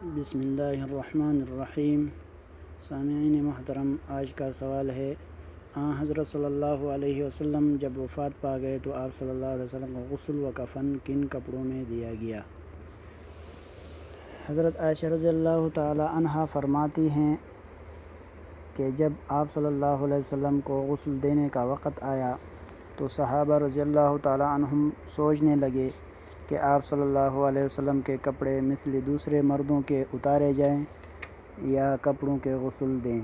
بسم اللہ الرحمن الرحیم۔ سامعین محترم، آج کا سوال ہے، حضرت صلی اللہ علیہ وسلم جب وفات پا گئے تو آپ صلی اللہ علیہ وسلم کو غسل و کفن کن کپڑوں میں دیا گیا؟ حضرت عائشہ رضی اللہ تعالی عنہا فرماتی ہیں کہ جب آپ صلی اللہ علیہ وسلم کو غسل دینے کا وقت آیا تو صحابہ رضی اللہ تعالی عنہم سوچنے لگے کہ آپ صلی اللہ علیہ وسلم کے کپڑے مثل دوسرے مردوں کے اتارے جائیں یا کپڑوں کے غسل دیں۔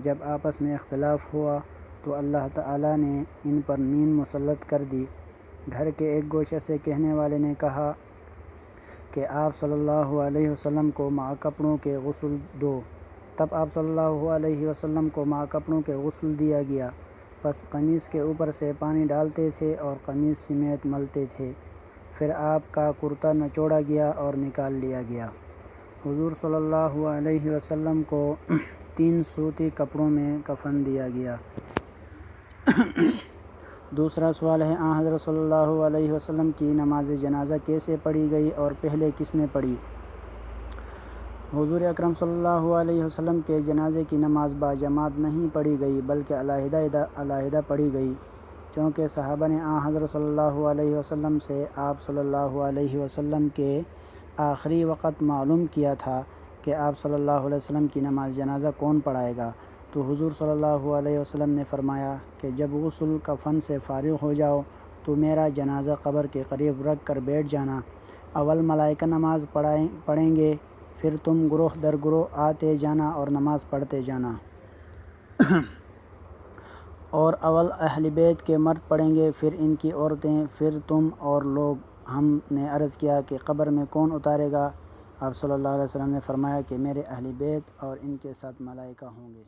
جب آپس میں اختلاف ہوا تو اللہ تعالیٰ نے ان پر نیند مسلط کر دی۔ گھر کے ایک گوشے سے کہنے والے نے کہا کہ آپ صلی اللہ علیہ وسلم کو مع کپڑوں کے غسل دو۔ تب آپ صلی اللہ علیہ وسلم کو مع کپڑوں کے غسل دیا گیا، پس قمیص کے اوپر سے پانی ڈالتے تھے اور قمیص سمیت ملتے تھے، پھر آپ کا کرتا نچوڑا گیا اور نکال لیا گیا۔ حضور صلی اللہ علیہ وسلم کو 3 سوتی کپڑوں میں کفن دیا گیا۔ دوسرا سوال ہے، حضرت صلی اللہ علیہ وسلم کی نماز جنازہ کیسے پڑھی گئی اور پہلے کس نے پڑھی؟ حضور اکرم صلی اللہ علیہ وسلم کے جنازے کی نماز باجماعت نہیں پڑھی گئی بلکہ علیحدہ پڑھی گئی، چونکہ صحابہ نے حضرت صلی اللہ علیہ وسلم سے آپ صلی اللہ علیہ وسلم کے آخری وقت معلوم کیا تھا کہ آپ صلی اللہ علیہ وسلم کی نماز جنازہ کون پڑھائے گا، تو حضور صلی اللہ علیہ وسلم نے فرمایا کہ جب غسل کفن سے فارغ ہو جاؤ تو میرا جنازہ قبر کے قریب رکھ کر بیٹھ جانا۔ اول ملائکہ نماز پڑھیں گے، پھر تم گروہ در گروہ آتے جانا اور نماز پڑھتے جانا۔ اور اول اہل بیت کے مرد پڑھیں گے، پھر ان کی عورتیں، پھر تم اور لوگ۔ ہم نے عرض کیا کہ قبر میں کون اتارے گا؟ آپ صلی اللہ علیہ وسلم نے فرمایا کہ میرے اہل بیت اور ان کے ساتھ ملائکہ ہوں گے۔